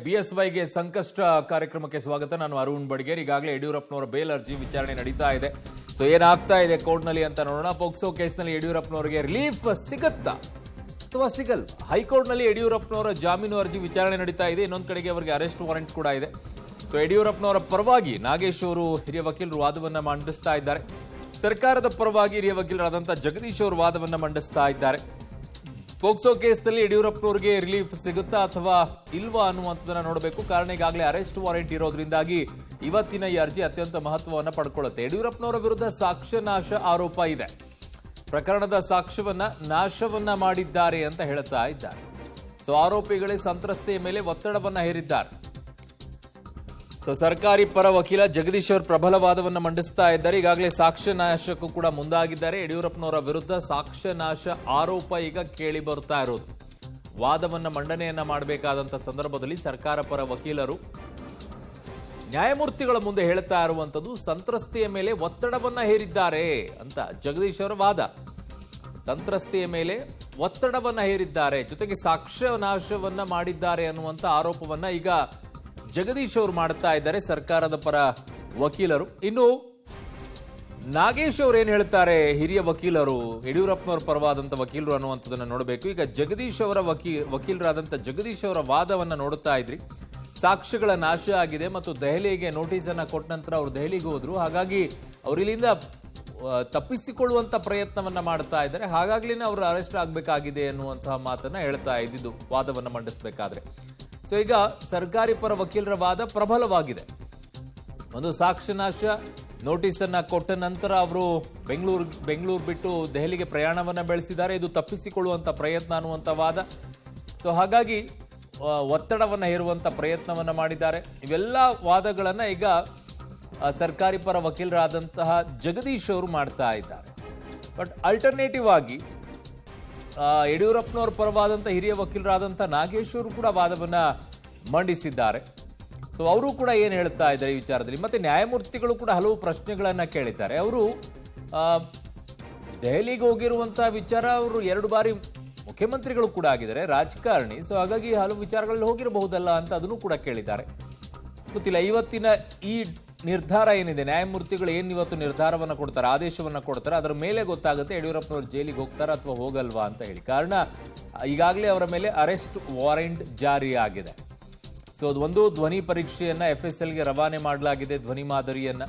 ಬಿಎಸ್ವೈಗೆ ಸಂಕಷ್ಟ ಕಾರ್ಯಕ್ರಮಕ್ಕೆ ಸ್ವಾಗತ. ನಾನು ಅರುಣ್ ಬಡಿಗೇರ್. ಈಗಾಗಲೇ ಯಡಿಯೂರಪ್ಪನವರ ಬೇಲ್ ಅರ್ಜಿ ವಿಚಾರಣೆ ನಡೀತಾ ಇದೆ. ಸೊ ಏನಾಗ್ತಾ ಇದೆ ಕೋರ್ಟ್ನಲ್ಲಿ ಅಂತ ನೋಡೋಣ. ಪೋಕ್ಸೋ ಕೇಸ್ನಲ್ಲಿ ಯಡಿಯೂರಪ್ಪನವರಿಗೆ ರಿಲೀಫ್ ಸಿಗುತ್ತಾ ಅಥವಾ ಸಿಗಲ್? ಹೈಕೋರ್ಟ್ನಲ್ಲಿ ಯಡಿಯೂರಪ್ಪನವರ ಜಾಮೀನು ಅರ್ಜಿ ವಿಚಾರಣೆ ನಡೀತಾ ಇದೆ. ಇನ್ನೊಂದು ಕಡೆಗೆ ಅವರಿಗೆ ಅರೆಸ್ಟ್ ವಾರೆಂಟ್ ಕೂಡ ಇದೆ. ಸೊ ಯಡಿಯೂರಪ್ಪನವರ ಪರವಾಗಿ ನಾಗೇಶ್ ಅವರು ಹಿರಿಯ ವಕೀಲರು ವಾದವನ್ನ ಮಂಡಿಸ್ತಾ ಇದ್ದಾರೆ. ಸರ್ಕಾರದ ಪರವಾಗಿ ಹಿರಿಯ ವಕೀಲರಾದಂತಹ ಜಗದೀಶ್ ಅವರು ವಾದವನ್ನ ಮಂಡಿಸ್ತಾ ಇದ್ದಾರೆ. ಪೋಕ್ಸೋ ಕೇಸ್ನಲ್ಲಿ ಯಡಿಯೂರಪ್ಪನವರಿಗೆ ರಿಲೀಫ್ ಸಿಗುತ್ತಾ ಅಥವಾ ಇಲ್ವಾ ಅನ್ನುವಂಥದ್ದನ್ನ ನೋಡಬೇಕು. ಕಾರಣ ಈಗಾಗಲೇ ಅರೆಸ್ಟ್ ವಾರೆಂಟ್ ಇರೋದ್ರಿಂದಾಗಿ ಇವತ್ತಿನ ಈ ಅರ್ಜಿ ಅತ್ಯಂತ ಮಹತ್ವವನ್ನು ಪಡ್ಕೊಳ್ಳುತ್ತೆ. ಯಡಿಯೂರಪ್ಪನವರ ವಿರುದ್ಧ ಸಾಕ್ಷ್ಯ ನಾಶ ಆರೋಪ ಇದೆ. ಪ್ರಕರಣದ ಸಾಕ್ಷ್ಯವನ್ನ ನಾಶವನ್ನ ಮಾಡಿದ್ದಾರೆ ಅಂತ ಹೇಳ್ತಾ ಇದ್ದಾರೆ. ಸೊ ಆರೋಪಿಗಳೇ ಸಂತ್ರಸ್ತೆಯ ಮೇಲೆ ಒತ್ತಡವನ್ನ ಹೇರಿದ್ದಾರೆ. ಸೊ ಸರ್ಕಾರಿ ಪರ ವಕೀಲ ಜಗದೀಶ್ ಅವರು ಪ್ರಬಲ ವಾದವನ್ನು ಮಂಡಿಸ್ತಾ ಇದ್ದಾರೆ. ಈಗಾಗಲೇ ಸಾಕ್ಷ್ಯ ನಾಶಕ್ಕೂ ಕೂಡ ಮುಂದಾಗಿದ್ದಾರೆ. ಯಡಿಯೂರಪ್ಪನವರ ವಿರುದ್ಧ ಸಾಕ್ಷ್ಯ ನಾಶ ಆರೋಪ ಈಗ ಕೇಳಿ ಬರ್ತಾ ಇರೋದು. ವಾದವನ್ನ ಮಂಡನೆಯನ್ನ ಮಾಡಬೇಕಾದಂತ ಸಂದರ್ಭದಲ್ಲಿ ಸರ್ಕಾರ ಪರ ವಕೀಲರು ನ್ಯಾಯಮೂರ್ತಿಗಳ ಮುಂದೆ ಹೇಳ್ತಾ ಇರುವಂತದ್ದು ಸಂತ್ರಸ್ತೆಯ ಮೇಲೆ ಒತ್ತಡವನ್ನ ಹೇರಿದ್ದಾರೆ ಅಂತ ಜಗದೀಶ್ ಅವರ ವಾದ. ಸಂತ್ರಸ್ತೆಯ ಮೇಲೆ ಒತ್ತಡವನ್ನ ಹೇರಿದ್ದಾರೆ, ಜೊತೆಗೆ ಸಾಕ್ಷ್ಯ ನಾಶವನ್ನ ಮಾಡಿದ್ದಾರೆ ಅನ್ನುವಂತ ಆರೋಪವನ್ನ ಈಗ ಜಗದೀಶ್ ಅವರು ಮಾಡ್ತಾ ಇದ್ದಾರೆ, ಸರ್ಕಾರದ ಪರ ವಕೀಲರು. ಇನ್ನು ನಾಗೇಶ್ ಅವರು ಏನ್ ಹೇಳ್ತಾರೆ, ಹಿರಿಯ ವಕೀಲರು, ಯಡಿಯೂರಪ್ಪನವರ ಪರವಾದಂತ ವಕೀಲರು ಅನ್ನುವಂಥದ್ದನ್ನ ನೋಡಬೇಕು. ಈಗ ಜಗದೀಶ್ ಅವರ ವಕೀಲರಾದಂಥ ಜಗದೀಶ್ ಅವರ ವಾದವನ್ನ ನೋಡುತ್ತಾ ಇದ್ರಿ. ಸಾಕ್ಷ್ಯಗಳ ನಾಶ ಆಗಿದೆ ಮತ್ತು ದೆಹಲಿಗೆ ನೋಟಿಸ್ ಅನ್ನ ಕೊಟ್ಟ ನಂತರ ಅವರು ದೆಹಲಿಗೆ ಹೋದ್ರು. ಹಾಗಾಗಿ ಅವರು ಇಲ್ಲಿಂದ ತಪ್ಪಿಸಿಕೊಳ್ಳುವಂತ ಪ್ರಯತ್ನವನ್ನ ಮಾಡ್ತಾ ಇದ್ದಾರೆ. ಹಾಗಾಗ್ಲಿನೇ ಅವರು ಅರೆಸ್ಟ್ ಆಗಬೇಕಾಗಿದೆ ಅನ್ನುವಂತಹ ಮಾತನ್ನ ಹೇಳ್ತಾ ಇದ್ದಿದ್ದು ವಾದವನ್ನ ಮಂಡಿಸಬೇಕಾದ್ರೆ. ಸೊ ಈಗ ಸರ್ಕಾರಿ ಪರ ವಕೀಲರ ವಾದ ಪ್ರಬಲವಾಗಿದೆ. ಒಂದು ಸಾಕ್ಷ್ಯನಾಶ ನೋಟಿಸ್ ಅನ್ನ ಕೊಟ್ಟ ನಂತರ ಅವರು ಬೆಂಗಳೂರು ಬಿಟ್ಟು ದೆಹಲಿಗೆ ಪ್ರಯಾಣವನ್ನ ಬೆಳೆಸಿದ್ದಾರೆ. ಇದು ತಪ್ಪಿಸಿಕೊಳ್ಳುವಂತ ಪ್ರಯತ್ನ ಅನ್ನುವಂತ ವಾದ. ಸೊ ಹಾಗಾಗಿ ಒತ್ತಡವನ್ನ ಹೇರುವಂತ ಪ್ರಯತ್ನವನ್ನ ಮಾಡಿದ್ದಾರೆ. ಇವೆಲ್ಲ ವಾದಗಳನ್ನ ಈಗ ಸರ್ಕಾರಿ ಪರ ವಕೀಲರಾದಂತಹ ಜಗದೀಶ್ ಅವರು ಮಾಡ್ತಾ ಇದ್ದಾರೆ. ಬಟ್ ಅಲ್ಟರ್ನೇಟಿವ್ ಆಗಿ ಯಡಿಯೂರಪ್ಪನವರ ಪರವಾದಂಥ ಹಿರಿಯ ವಕೀಲರಾದಂಥ ನಾಗೇಶ್ ಅವರು ಕೂಡ ವಾದವನ್ನ ಮಂಡಿಸಿದ್ದಾರೆ. ಸೊ ಅವರು ಕೂಡ ಏನು ಹೇಳ್ತಾ ಇದ್ದಾರೆ ಈ ವಿಚಾರದಲ್ಲಿ. ಮತ್ತೆ ನ್ಯಾಯಮೂರ್ತಿಗಳು ಕೂಡ ಹಲವು ಪ್ರಶ್ನೆಗಳನ್ನ ಕೇಳಿದ್ದಾರೆ. ಅವರು ದೆಹಲಿಗೆ ಹೋಗಿರುವಂತಹ ವಿಚಾರ, ಅವರು 2 ಬಾರಿ ಮುಖ್ಯಮಂತ್ರಿಗಳು ಕೂಡ ಆಗಿದ್ದಾರೆ, ರಾಜಕಾರಣಿ. ಸೊ ಹಾಗಾಗಿ ಹಲವು ವಿಚಾರಗಳಲ್ಲಿ ಹೋಗಿರಬಹುದಲ್ಲ ಅಂತ ಅದನ್ನು ಕೂಡ ಕೇಳಿದ್ದಾರೆ. ಗೊತ್ತಿಲ್ಲ ಇವತ್ತಿನ ಈ ನಿರ್ಧಾರ ಏನಿದೆ, ನ್ಯಾಯಮೂರ್ತಿಗಳು ಏನು ಇವತ್ತು ನಿರ್ಧಾರವನ್ನು ಕೊಡ್ತಾರೆ, ಆದೇಶವನ್ನು ಕೊಡ್ತಾರೆ, ಅದರ ಮೇಲೆ ಗೊತ್ತಾಗುತ್ತೆ ಯಡಿಯೂರಪ್ಪನವರು ಜೈಲಿಗೆ ಹೋಗ್ತಾರಾ ಅಥವಾ ಹೋಗಲ್ವಾ ಅಂತ ಹೇಳಿ. ಕಾರಣ ಈಗಾಗಲೇ ಅವರ ಮೇಲೆ ಅರೆಸ್ಟ್ ವಾರೆಂಟ್ ಜಾರಿ ಆಗಿದೆ. ಸೊ ಒಂದು ಧ್ವನಿ ಪರೀಕ್ಷೆಯನ್ನ FSLಗೆ ರವಾನೆ ಮಾಡಲಾಗಿದೆ. ಧ್ವನಿ ಮಾದರಿಯನ್ನ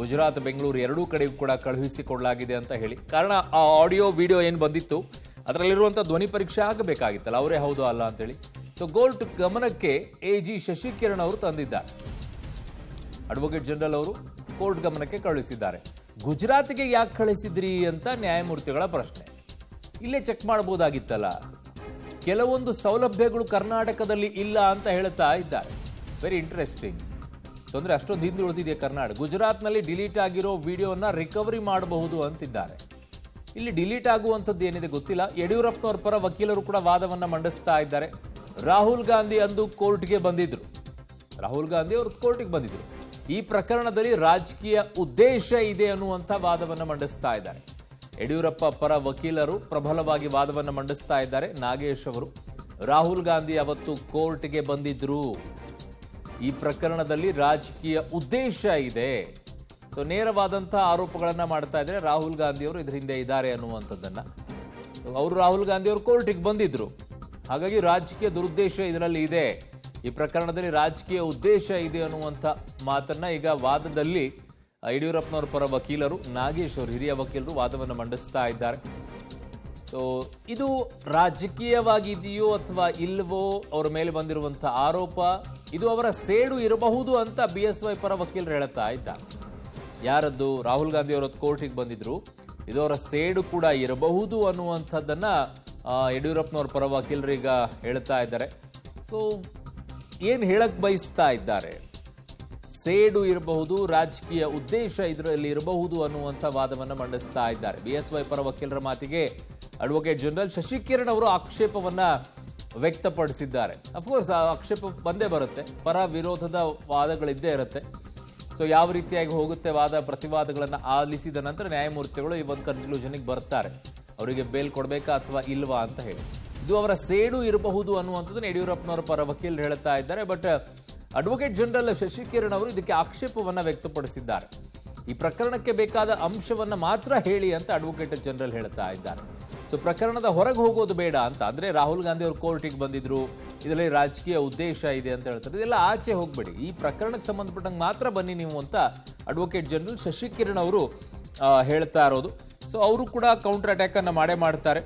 ಗುಜರಾತ್, ಬೆಂಗಳೂರು ಎರಡೂ ಕಡೆಗೂ ಕೂಡ ಕಳುಹಿಸಿಕೊಡಲಾಗಿದೆ ಅಂತ ಹೇಳಿ. ಕಾರಣ ಆ ಆಡಿಯೋ ವಿಡಿಯೋ ಏನು ಬಂದಿತ್ತು ಅದರಲ್ಲಿರುವಂಥ ಧ್ವನಿ ಪರೀಕ್ಷೆ ಆಗಬೇಕಾಗಿತ್ತಲ್ಲ, ಅವರೇ ಹೌದು ಅಲ್ಲ ಅಂತೇಳಿ. ಸೊ ಕೋರ್ಟ್ ಗಮನಕ್ಕೆ AG ಶಶಿಕಿರಣ್ ಅವರು ತಂದಿದ್ದಾರೆ. ಅಡ್ವೊಕೇಟ್ ಜನರಲ್ ಅವರು ಕೋರ್ಟ್ ಗಮನಕ್ಕೆ ಕಳುಹಿಸಿದ್ದಾರೆ. ಗುಜರಾತ್ಗೆ ಯಾಕೆ ಕಳಿಸಿದ್ರಿ ಅಂತ ನ್ಯಾಯಮೂರ್ತಿಗಳ ಪ್ರಶ್ನೆ. ಇಲ್ಲೇ ಚೆಕ್ ಮಾಡಬಹುದಾಗಿತ್ತಲ್ಲ, ಕೆಲವೊಂದು ಸೌಲಭ್ಯಗಳು ಕರ್ನಾಟಕದಲ್ಲಿ ಇಲ್ಲ ಅಂತ ಹೇಳ್ತಾ ಇದ್ದಾರೆ. Very interesting. ಸೊ ಅಂದ್ರೆ ಅಷ್ಟೊಂದು ಹಿಂದೆ ಉಳಿದಿದೆ ಕರ್ನಾಟಕ. ಗುಜರಾತ್ನಲ್ಲಿ ಡಿಲೀಟ್ ಆಗಿರೋ ವಿಡಿಯೋನ ರಿಕವರಿ ಮಾಡಬಹುದು ಅಂತಿದ್ದಾರೆ. ಇಲ್ಲಿ ಡಿಲೀಟ್ ಆಗುವಂಥದ್ದು ಏನಿದೆ ಗೊತ್ತಿಲ್ಲ. ಯಡಿಯೂರಪ್ಪನವರ ಪರ ವಕೀಲರು ಕೂಡ ವಾದವನ್ನ ಮಂಡಿಸ್ತಾ ಇದ್ದಾರೆ. ರಾಹುಲ್ ಗಾಂಧಿ ಅಂದು ಕೋರ್ಟ್ಗೆ ಬಂದಿದ್ರು. ರಾಹುಲ್ ಗಾಂಧಿ ಅವರು ಕೋರ್ಟ್ಗೆ ಬಂದಿದ್ರು. ಈ ಪ್ರಕರಣದಲ್ಲಿ ರಾಜಕೀಯ ಉದ್ದೇಶ ಇದೆ ಅನ್ನುವಂಥ ವಾದವನ್ನು ಮಂಡಿಸ್ತಾ ಇದ್ದಾರೆ. ಯಡಿಯೂರಪ್ಪ ಪರ ವಕೀಲರು ಪ್ರಬಲವಾಗಿ ವಾದವನ್ನು ಮಂಡಿಸ್ತಾ ಇದ್ದಾರೆ. ನಾಗೇಶ್ ಅವರು, ರಾಹುಲ್ ಗಾಂಧಿ ಅವತ್ತು ಕೋರ್ಟ್ಗೆ ಬಂದಿದ್ರು, ಈ ಪ್ರಕರಣದಲ್ಲಿ ರಾಜಕೀಯ ಉದ್ದೇಶ ಇದೆ. ಸೊ ನೇರವಾದಂತಹ ಆರೋಪಗಳನ್ನ ಮಾಡ್ತಾ ಇದ್ದಾರೆ. ರಾಹುಲ್ ಗಾಂಧಿ ಅವರು ಇದರ ಹಿಂದೆ ಇದ್ದಾರೆ ಅನ್ನುವಂಥದ್ದನ್ನ. ಅವರು ರಾಹುಲ್ ಗಾಂಧಿ ಅವರು ಕೋರ್ಟ್ಗೆ ಬಂದಿದ್ರು, ಹಾಗಾಗಿ ರಾಜಕೀಯ ದುರುದ್ದೇಶ ಇದರಲ್ಲಿ ಇದೆ, ಈ ಪ್ರಕರಣದಲ್ಲಿ ರಾಜಕೀಯ ಉದ್ದೇಶ ಇದೆ ಅನ್ನುವಂಥ ಮಾತನ್ನ ಈಗ ವಾದದಲ್ಲಿ ಯಡಿಯೂರಪ್ಪನವರ ಪರ ವಕೀಲರು ನಾಗೇಶ್ ಅವರು, ಹಿರಿಯ ವಕೀಲರು ವಾದವನ್ನು ಮಂಡಿಸ್ತಾ ಇದ್ದಾರೆ. ಸೊ ಇದು ರಾಜಕೀಯವಾಗಿದೆಯೋ ಅಥವಾ ಇಲ್ವೋ, ಅವರ ಮೇಲೆ ಬಂದಿರುವಂತಹ ಆರೋಪ, ಇದು ಅವರ ಸೇಡು ಇರಬಹುದು ಅಂತ BSY ಪರ ವಕೀಲರು ಹೇಳ್ತಾ ಇದ್ದಾರೆ. ಯಾರದ್ದು? ರಾಹುಲ್ ಗಾಂಧಿ ಅವರ ಕೋರ್ಟಿಗೆ ಬಂದಿದ್ರು, ಇದು ಅವರ ಸೇಡು ಕೂಡ ಇರಬಹುದು ಅನ್ನುವಂಥದ್ದನ್ನ ಯಡಿಯೂರಪ್ಪನವರ ಪರ ವಕೀಲರು ಈಗ ಹೇಳ್ತಾ ಇದ್ದಾರೆ. ಸೊ ಏನು ಹೇಳಕ್ ಬಯಸ್ತಾ ಇದ್ದಾರೆ? ಸೇಡು ಇರಬಹುದು, ರಾಜಕೀಯ ಉದ್ದೇಶ ಇದರಲ್ಲಿ ಇರಬಹುದು ಅನ್ನುವಂಥ ವಾದವನ್ನು ಮಂಡಿಸ್ತಾ ಇದ್ದಾರೆ. BSY ಪರ ವಕೀಲರ ಮಾತಿಗೆ ಅಡ್ವೊಕೇಟ್ ಜನರಲ್ ಶಶಿಕಿರಣ್ ಅವರು ಆಕ್ಷೇಪವನ್ನ ವ್ಯಕ್ತಪಡಿಸಿದ್ದಾರೆ. ಅಫ್ಕೋರ್ಸ್ ಆ ಆಕ್ಷೇಪ ಬಂದೇ ಬರುತ್ತೆ, ಪರ ವಿರೋಧದ ವಾದಗಳಿದ್ದೇ ಇರುತ್ತೆ. ಸೊ ಯಾವ ರೀತಿಯಾಗಿ ಹೋಗುತ್ತೆ ವಾದ ಪ್ರತಿವಾದಗಳನ್ನು ಆಲಿಸಿದ ನಂತರ ನ್ಯಾಯಮೂರ್ತಿಗಳು ಈ ಒಂದು ಕನ್ಕ್ಲೂಷನ್ಗೆ ಬರ್ತಾರೆ, ಅವರಿಗೆ ಬೇಲ್ ಕೊಡಬೇಕಾ ಅಥವಾ ಇಲ್ವಾ ಅಂತ ಹೇಳಿ. ಇದು ಅವರ ಸೇಡು ಇರಬಹುದು ಅನ್ನುವಂಥದ್ದನ್ನು ಯಡಿಯೂರಪ್ಪನವರ ಪರ ವಕೀಲರು ಹೇಳ್ತಾ ಇದ್ದಾರೆ. ಬಟ್ ಅಡ್ವೊಕೇಟ್ ಜನರಲ್ ಶಶಿಕಿರಣ್ ಅವರು ಇದಕ್ಕೆ ಆಕ್ಷೇಪವನ್ನ ವ್ಯಕ್ತಪಡಿಸಿದ್ದಾರೆ. ಈ ಪ್ರಕರಣಕ್ಕೆ ಬೇಕಾದ ಅಂಶವನ್ನ ಮಾತ್ರ ಹೇಳಿ ಅಂತ ಅಡ್ವೊಕೇಟ್ ಜನರಲ್ ಹೇಳ್ತಾ ಇದ್ದಾರೆ. ಸೊ ಪ್ರಕರಣದ ಹೊರಗೆ ಹೋಗೋದು ಬೇಡ ಅಂತ, ಅಂದ್ರೆ ರಾಹುಲ್ ಗಾಂಧಿ ಅವರು ಕೋರ್ಟಿಗೆ ಬಂದಿದ್ರು, ಇದರಲ್ಲಿ ರಾಜಕೀಯ ಉದ್ದೇಶ ಇದೆ ಅಂತ ಹೇಳ್ತಾರೆ. ಇದೆಲ್ಲ ಆಚೆ ಹೋಗ್ಬೇಡಿ, ಈ ಪ್ರಕರಣಕ್ಕೆ ಸಂಬಂಧಪಟ್ಟಂಗೆ ಮಾತ್ರ ಬನ್ನಿ ನೀವು ಅಂತ ಅಡ್ವೊಕೇಟ್ ಜನರಲ್ ಶಶಿಕಿರಣ್ ಅವರು ಹೇಳ್ತಾ ಇರೋದು. ಸೊ ಅವರು ಕೂಡ ಕೌಂಟರ್ ಅಟ್ಯಾಕ್ ಅನ್ನ ಮಾಡ್ತಾರೆ.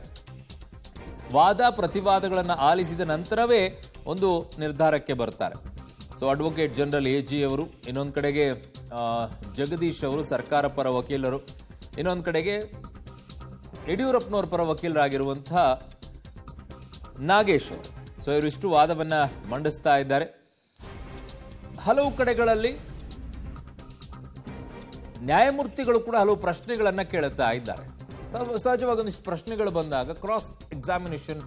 ವಾದ ಪ್ರತಿವಾದಗಳನ್ನು ಆಲಿಸಿದ ನಂತರವೇ ಒಂದು ನಿರ್ಧಾರಕ್ಕೆ ಬರ್ತಾರೆ. ಸೊ ಅಡ್ವೊಕೇಟ್ ಜನರಲ್ AG ಅವರು, ಇನ್ನೊಂದು ಕಡೆಗೆ ಜಗದೀಶ್ ಅವರು ಸರ್ಕಾರ ಪರ ವಕೀಲರು, ಇನ್ನೊಂದು ಕಡೆಗೆ ಯಡಿಯೂರಪ್ಪನವರ ಪರ ವಕೀಲರಾಗಿರುವಂತಹ ನಾಗೇಶ್ ಅವರು. ಸೊ ಇವರಿಷ್ಟು ವಾದವನ್ನ ಮಂಡಿಸ್ತಾ ಇದ್ದಾರೆ. ಹಲವು ಕಡೆಗಳಲ್ಲಿ ನ್ಯಾಯಮೂರ್ತಿಗಳು ಕೂಡ ಹಲವು ಪ್ರಶ್ನೆಗಳನ್ನ ಕೇಳುತ್ತಾ ಇದ್ದಾರೆ. ಸಹಜವಾಗಿ ಒಂದಿಷ್ಟು ಪ್ರಶ್ನೆಗಳು ಬಂದಾಗ ಕ್ರಾಸ್ ಎಕ್ಸಾಮಿನೇಷನ್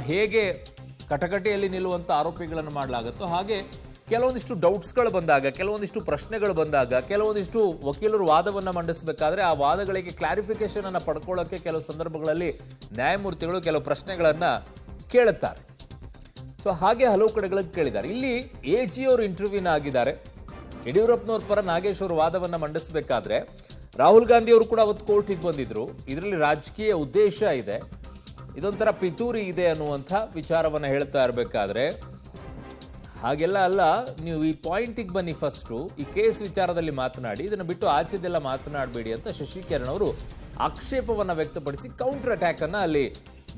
ಹೇಗೆ ಕಟಕಟೆಯಲ್ಲಿ ನಿಲ್ಲುವಂತ ಆರೋಪಿಗಳನ್ನು ಮಾಡಲಾಗುತ್ತೋ ಹಾಗೆ ಕೆಲವೊಂದಿಷ್ಟು ಡೌಟ್ಸ್ಗಳು ಬಂದಾಗ, ಕೆಲವೊಂದಿಷ್ಟು ಪ್ರಶ್ನೆಗಳು ಬಂದಾಗ, ಕೆಲವೊಂದಿಷ್ಟು ವಕೀಲರು ವಾದವನ್ನ ಮಂಡಿಸಬೇಕಾದ್ರೆ ಆ ವಾದಗಳಿಗೆ ಕ್ಲಾರಿಫಿಕೇಶನ್ ಅನ್ನ ಪಡ್ಕೊಳ್ಳೋಕೆ ಕೆಲವು ಸಂದರ್ಭಗಳಲ್ಲಿ ನ್ಯಾಯಮೂರ್ತಿಗಳು ಕೆಲವು ಪ್ರಶ್ನೆಗಳನ್ನ ಕೇಳುತ್ತಾರೆ. ಸೊ ಹಾಗೆ ಹಲವು ಕಡೆಗಳಿಗೆ ಕೇಳಿದ್ದಾರೆ. ಇಲ್ಲಿ AG ಅವರು ಇಂಟರ್ವ್ಯೂನ ಆಗಿದ್ದಾರೆ. ಯಡಿಯೂರಪ್ಪನವ್ರ ಪರ ನಾಗೇಶ್ ಅವರು ವಾದವನ್ನ ಮಂಡಿಸಬೇಕಾದ್ರೆ ರಾಹುಲ್ ಗಾಂಧಿ ಅವರು ಕೂಡ ಅವತ್ತು ಕೋರ್ಟಿಗೆ ಬಂದಿದ್ರು. ಇದರಲ್ಲಿ ರಾಜಕೀಯ ಉದ್ದೇಶ ಇದೆ, ಇದೊಂಥರ ಪಿತೂರಿ ಇದೆ ಅನ್ನುವಂಥ ವಿಚಾರವನ್ನ ಹೇಳ್ತಾ ಇರಬೇಕಾದ್ರೆ, ಹಾಗೆಲ್ಲ ಅಲ್ಲ, ನೀವು ಈ ಪಾಯಿಂಟಿಗೆ ಬನ್ನಿ, ಫಸ್ಟು ಈ ಕೇಸ್ ವಿಚಾರದಲ್ಲಿ ಮಾತನಾಡಿ, ಇದನ್ನು ಬಿಟ್ಟು ಆಚೆದೆಲ್ಲ ಮಾತನಾಡಬೇಡಿ ಅಂತ ಶಶಿಕಿರಣ್ ಅವರು ಆಕ್ಷೇಪವನ್ನ ವ್ಯಕ್ತಪಡಿಸಿ ಕೌಂಟರ್ ಅಟ್ಯಾಕ್ ಅನ್ನ ಅಲ್ಲಿ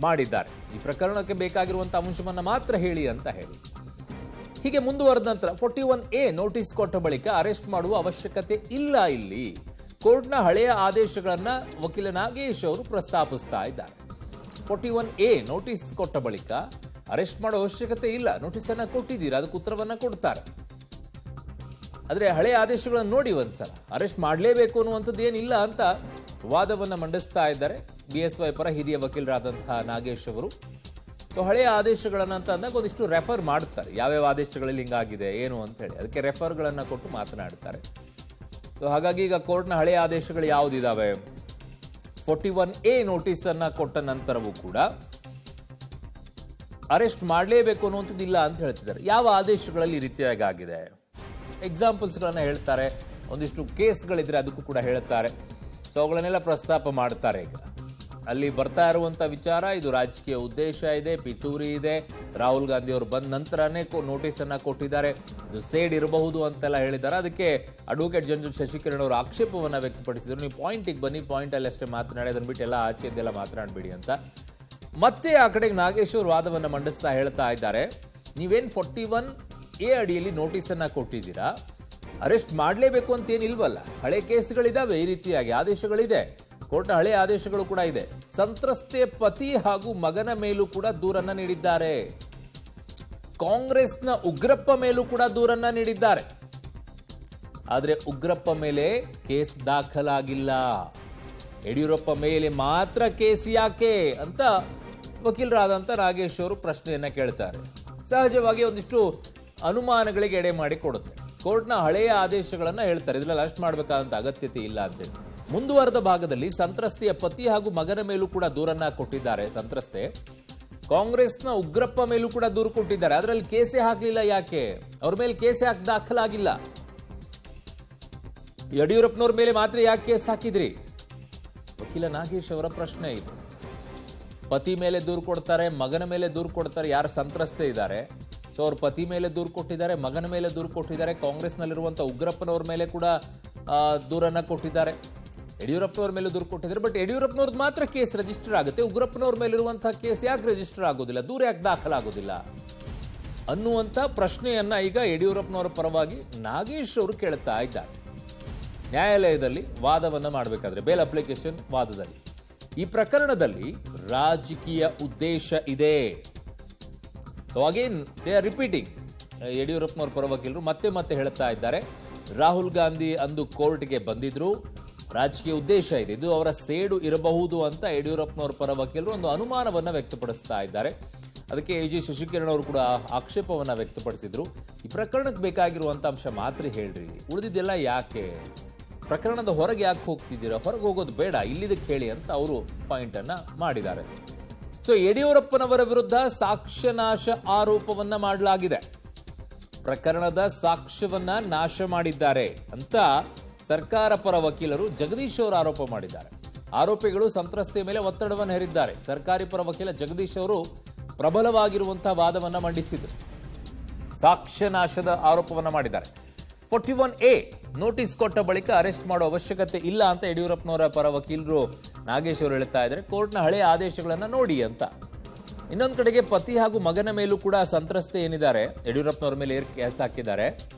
ಮಾಡಿದ್ದಾರೆ. ಈ ಪ್ರಕರಣಕ್ಕೆ ಬೇಕಾಗಿರುವಂತಹ ಅಂಶವನ್ನ ಮಾತ್ರ ಹೇಳಿ ಅಂತ ಹೇಳಿ. ಹೀಗೆ ಮುಂದುವರೆದ ನಂತರ 41A ನೋಟಿಸ್ ಕೊಟ್ಟ ಬಳಿಕ ಅರೆಸ್ಟ್ ಮಾಡುವ ಅವಶ್ಯಕತೆ ಇಲ್ಲ. ಇಲ್ಲಿ ಕೋರ್ಟ್ನ ಹಳೆಯ ಆದೇಶಗಳನ್ನ ವಕೀಲ ನಾಗೇಶ್ ಅವರು ಪ್ರಸ್ತಾಪಿಸ್ತಾ ಇದ್ದಾರೆ. 41A ನೋಟಿಸ್ ಕೊಟ್ಟ ಬಳಿಕ ಅರೆಸ್ಟ್ ಮಾಡೋ ಅವಶ್ಯಕತೆ ಇಲ್ಲ. ನೋಟಿಸ್ ಅನ್ನ ಕೊಟ್ಟಿದ್ದೀರಾ, ಅದಕ್ಕೆ ಉತ್ತರವನ್ನ ಕೊಡ್ತಾರೆ. ಆದ್ರೆ ಹಳೆಯ ಆದೇಶಗಳನ್ನು ನೋಡಿ ಒಂದ್ಸಲ, ಅರೆಸ್ಟ್ ಮಾಡಲೇಬೇಕು ಅನ್ನುವಂಥದ್ದು ಏನಿಲ್ಲ ಅಂತ ವಾದವನ್ನ ಮಂಡಿಸ್ತಾ ಇದ್ದಾರೆ BSY ಪರ ಹಿರಿಯ ವಕೀಲರಾದಂತಹ ನಾಗೇಶ್ ಅವರು. ಸೊ ಹಳೆಯ ಆದೇಶಗಳನ್ನ ಅಂತ ಅಂದಾಗ ಒಂದಿಷ್ಟು ರೆಫರ್ ಮಾಡ್ತಾರೆ, ಯಾವ್ಯಾವ ಆದೇಶಗಳಲ್ಲಿ ಹಿಂಗಾಗಿದೆ ಏನು ಅಂತ ಹೇಳಿ, ಅದಕ್ಕೆ ರೆಫರ್ಗಳನ್ನ ಕೊಟ್ಟು ಮಾತನಾಡ್ತಾರೆ. ಸೊ ಹಾಗಾಗಿ ಈಗ ಕೋರ್ಟ್ನ ಹಳೆಯ ಆದೇಶಗಳು ಯಾವುದಿದಾವೆ, 41A ನೋಟಿಸ್ ಅನ್ನ ಕೊಟ್ಟ ನಂತರವೂ ಕೂಡ ಅರೆಸ್ಟ್ ಮಾಡಲೇಬೇಕು ಅನ್ನುವಂಥದ್ದು ಇಲ್ಲ ಅಂತ ಹೇಳ್ತಿದ್ದಾರೆ. ಯಾವ ಆದೇಶಗಳಲ್ಲಿ ಈ ರೀತಿಯಾಗಿ ಆಗಿದೆ, ಎಕ್ಸಾಂಪಲ್ಸ್ಗಳನ್ನ ಹೇಳ್ತಾರೆ, ಒಂದಿಷ್ಟು ಕೇಸ್ಗಳಿದ್ರೆ ಅದಕ್ಕೂ ಕೂಡ ಹೇಳ್ತಾರೆ. ಸೊ ಅವುಗಳನ್ನೆಲ್ಲ ಪ್ರಸ್ತಾಪ ಮಾಡ್ತಾರೆ. ಈಗ ಅಲ್ಲಿ ಬರ್ತಾ ಇರುವಂತ ವಿಚಾರ, ಇದು ರಾಜಕೀಯ ಉದ್ದೇಶ ಇದೆ, ಪಿತೂರಿ ಇದೆ, ರಾಹುಲ್ ಗಾಂಧಿ ಅವರು ಬಂದ ನಂತರನೇ ನೋಟಿಸ್ ಅನ್ನ ಕೊಟ್ಟಿದ್ದಾರೆ, ಇದು ಸೇಡ್ ಇರಬಹುದು ಅಂತೆಲ್ಲ ಹೇಳಿದ್ದಾರೆ. ಅದಕ್ಕೆ ಅಡ್ವೊಕೇಟ್ ಜನರಲ್ ಶಶಿಕಿರಣ್ ಅವರು ಆಕ್ಷೇಪವನ್ನ ವ್ಯಕ್ತಪಡಿಸಿದ್ರು, ನೀವು ಪಾಯಿಂಟಿಗೆ ಬನ್ನಿ, ಪಾಯಿಂಟ್ ಅಲ್ಲಿ ಅಷ್ಟೇ ಮಾತನಾಡಿ, ಅದನ್ನ ಬಿಟ್ಟು ಎಲ್ಲ ಆಚೆದೆಲ್ಲ ಮಾತನಾಡಬೇಡಿ ಅಂತ. ಮತ್ತೆ ಆ ಕಡೆಗೆ ನಾಗೇಶ್ ಅವರು ವಾದವನ್ನ ಮಂಡಿಸ್ತಾ ಹೇಳ್ತಾ ಇದ್ದಾರೆ, ನೀವೇನ್ 41A ಅಡಿಯಲ್ಲಿ ನೋಟಿಸ್ ಅನ್ನ ಕೊಟ್ಟಿದ್ದೀರಾ, ಅರೆಸ್ಟ್ ಮಾಡಲೇಬೇಕು ಅಂತ ಏನಿಲ್ವಲ್ಲ, ಹಳೆ ಕೇಸ್ಗಳಿದಾವೆ, ಈ ರೀತಿಯಾಗಿ ಆದೇಶಗಳಿದೆ, ಕೋರ್ಟ್ನ ಹಳೆ ಆದೇಶಗಳು ಕೂಡ ಇದೆ. ಸಂತ್ರಸ್ತೆ ಪತಿ ಹಾಗೂ ಮಗನ ಮೇಲೂ ಕೂಡ ದೂರನ್ನ ನೀಡಿದ್ದಾರೆ. ಕಾಂಗ್ರೆಸ್ನ ಉಗ್ರಪ್ಪ ಮೇಲೂ ಕೂಡ ದೂರನ್ನ ನೀಡಿದ್ದಾರೆ. ಆದ್ರೆ ಉಗ್ರಪ್ಪ ಮೇಲೆ ಕೇಸ್ ದಾಖಲಾಗಿಲ್ಲ. ಯಡಿಯೂರಪ್ಪ ಮೇಲೆ ಮಾತ್ರ ಕೇಸ್ ಯಾಕೆ ಅಂತ ವಕೀಲರಾದಂಥ ನಾಗೇಶ್ ಅವರು ಪ್ರಶ್ನೆಯನ್ನ ಕೇಳ್ತಾರೆ. ಸಹಜವಾಗಿ ಒಂದಿಷ್ಟು ಅನುಮಾನಗಳಿಗೆ ಎಡೆ ಮಾಡಿ ಕೊಡುತ್ತೆ. ಕೋರ್ಟ್ನ ಹಳೆಯ ಆದೇಶಗಳನ್ನ ಹೇಳ್ತಾರೆ, ಇದರಲ್ಲಿ ಅರೆಸ್ಟ್ ಮಾಡಬೇಕಾದಂತ ಅಗತ್ಯತೆ ಇಲ್ಲ ಅಂತೇಳಿ. ಮುಂದುವರೆದ ಭಾಗದಲ್ಲಿ ಸಂತ್ರಸ್ತೆಯ ಪತಿ ಹಾಗೂ ಮಗನ ಮೇಲೂ ಕೂಡ ದೂರನ್ನ ಕೊಟ್ಟಿದ್ದಾರೆ. ಸಂತ್ರಸ್ತೆ ಕಾಂಗ್ರೆಸ್ನ ಉಗ್ರಪ್ಪ ಮೇಲೂ ಕೂಡ ದೂರು ಕೊಟ್ಟಿದ್ದಾರೆ. ಅದರಲ್ಲಿ ಕೇಸೇ ಹಾಕಲಿಲ್ಲ. ಯಾಕೆ ಅವ್ರ ಮೇಲೆ ಕೇಸೇ ದಾಖಲಾಗಿಲ್ಲ? ಯಡಿಯೂರಪ್ಪನವ್ರ ಮೇಲೆ ಮಾತ್ರ ಯಾಕೆ ಕೇಸ್ ಹಾಕಿದ್ರಿ? ವಕೀಲ ನಾಗೇಶ್ ಅವರ ಪ್ರಶ್ನೆ ಇದು. ಪತಿ ಮೇಲೆ ದೂರು ಕೊಡ್ತಾರೆ, ಮಗನ ಮೇಲೆ ದೂರು ಕೊಡ್ತಾರೆ, ಯಾರು ಸಂತ್ರಸ್ತೆ ಇದ್ದಾರೆ. ಸೊ ಅವ್ರ ಪತಿ ಮೇಲೆ ದೂರು ಕೊಟ್ಟಿದ್ದಾರೆ, ಮಗನ ಮೇಲೆ ದೂರು ಕೊಟ್ಟಿದ್ದಾರೆ, ಕಾಂಗ್ರೆಸ್ನಲ್ಲಿರುವಂಥ ಉಗ್ರಪ್ಪನವ್ರ ಮೇಲೆ ಕೂಡ ದೂರನ್ನ ಕೊಟ್ಟಿದ್ದಾರೆ, ಯಡಿಯೂರಪ್ಪನವ್ರ ಮೇಲೆ ದೂರು ಕೊಟ್ಟಿದ್ದಾರೆ. ಬಟ್ ಯಡಿಯೂರಪ್ಪನವ್ರದ್ದು ಮಾತ್ರ ಕೇಸ್ ರಿಜಿಸ್ಟರ್ ಆಗುತ್ತೆ, ಉಗ್ರಪ್ಪನವ್ರ ಮೇಲಿರುವಂತಹ ಕೇಸ್ ಯಾಕೆ ರಿಜಿಸ್ಟರ್ ಆಗೋದಿಲ್ಲ, ದೂರ ಯಾಕೆ ದಾಖಲಾಗೋದಿಲ್ಲ ಅನ್ನುವಂಥ ಪ್ರಶ್ನೆಯನ್ನ ಈಗ ಯಡಿಯೂರಪ್ಪನವರ ಪರವಾಗಿ ನಾಗೇಶ್ ಅವರು ಕೇಳ್ತಾ ಇದ್ದಾರೆ. ನ್ಯಾಯಾಲಯದಲ್ಲಿ ವಾದವನ್ನ ಮಾಡಬೇಕಾದ್ರೆ ಬೇಲ್ ಅಪ್ಲಿಕೇಶನ್ ವಾದದಲ್ಲಿ ಈ ಪ್ರಕರಣದಲ್ಲಿ ರಾಜಕೀಯ ಉದ್ದೇಶ ಇದೆ. So again they are repeating. ಯಡಿಯೂರಪ್ಪನವ್ರ ಪರ ವಕೀಲರು ಮತ್ತೆ ಮತ್ತೆ ಹೇಳ್ತಾ ಇದ್ದಾರೆ, ರಾಹುಲ್ ಗಾಂಧಿ ಅಂದು ಕೋರ್ಟ್ಗೆ ಬಂದಿದ್ರು, ರಾಜಕೀಯ ಉದ್ದೇಶ ಇದೆ, ಇದು ಅವರ ಸೇಡು ಇರಬಹುದು ಅಂತ ಯಡಿಯೂರಪ್ಪನವ್ರ ಪರ ವಕೀಲರು ಒಂದು ಅನುಮಾನವನ್ನ ವ್ಯಕ್ತಪಡಿಸ್ತಾ ಇದ್ದಾರೆ. ಅದಕ್ಕೆ AG ಶಶಿಕಿರಣ್ ಅವರು ಕೂಡ ಆಕ್ಷೇಪವನ್ನ ವ್ಯಕ್ತಪಡಿಸಿದ್ರು. ಈ ಪ್ರಕರಣಕ್ಕೆ ಬೇಕಾಗಿರುವಂತ ಅಂಶ ಮಾತ್ರ ಹೇಳ್ರಿ, ಉಳಿದಿದ್ದೆಲ್ಲ ಯಾಕೆ, ಪ್ರಕರಣದ ಹೊರಗೆ ಯಾಕೆ ಹೋಗ್ತಿದ್ದೀರಾ, ಹೊರಗೆ ಹೋಗೋದು ಬೇಡ, ಇಲ್ಲಿದಕ್ಕೆ ಹೇಳಿ ಅಂತ ಅವರು ಪಾಯಿಂಟ್ ಅನ್ನ ಮಾಡಿದ್ದಾರೆ. ಸೊ ಯಡಿಯೂರಪ್ಪನವರ ವಿರುದ್ಧ ಸಾಕ್ಷ್ಯನಾಶ ಆರೋಪವನ್ನ ಮಾಡಲಾಗಿದೆ. ಪ್ರಕರಣದ ಸಾಕ್ಷ್ಯವನ್ನ ನಾಶ ಮಾಡಿದ್ದಾರೆ ಅಂತ ಸರ್ಕಾರ ಪರ ವಕೀಲರು ಜಗದೀಶ್ ಅವರು ಆರೋಪ ಮಾಡಿದ್ದಾರೆ. ಆರೋಪಿಗಳು ಸಂತ್ರಸ್ತೆಯ ಮೇಲೆ ಒತ್ತಡವನ್ನು ಹೇರಿದ್ದಾರೆ. ಸರ್ಕಾರಿ ಪರ ವಕೀಲ ಜಗದೀಶ್ ಅವರು ಪ್ರಬಲವಾಗಿರುವಂತಹ ವಾದವನ್ನ ಮಂಡಿಸಿದರು. ಸಾಕ್ಷ್ಯನಾಶದ ಆರೋಪವನ್ನ ಮಾಡಿದ್ದಾರೆ. 41A ನೋಟಿಸ್ ಕೊಟ್ಟ ಬಳಿಕ ಅರೆಸ್ಟ್ ಮಾಡುವ ಅವಶ್ಯಕತೆ ಇಲ್ಲ ಅಂತ ಯಡಿಯೂರಪ್ಪನವರ ಪರ ವಕೀಲರು ನಾಗೇಶ್ ಅವರು ಹೇಳ್ತಾ ಇದ್ದಾರೆ. ಕೋರ್ಟ್ನ ಹಳೆಯ ಆದೇಶಗಳನ್ನ ನೋಡಿ ಅಂತ. ಇನ್ನೊಂದು ಕಡೆಗೆ ಪತಿ ಹಾಗೂ ಮಗನ ಮೇಲೂ ಕೂಡ ಸಂತ್ರಸ್ತೆ ಏನಿದ್ದಾರೆ ಯಡಿಯೂರಪ್ಪನವರ ಮೇಲೆ ಕೇಸ್ ಹಾಕಿದ್ದಾರೆ.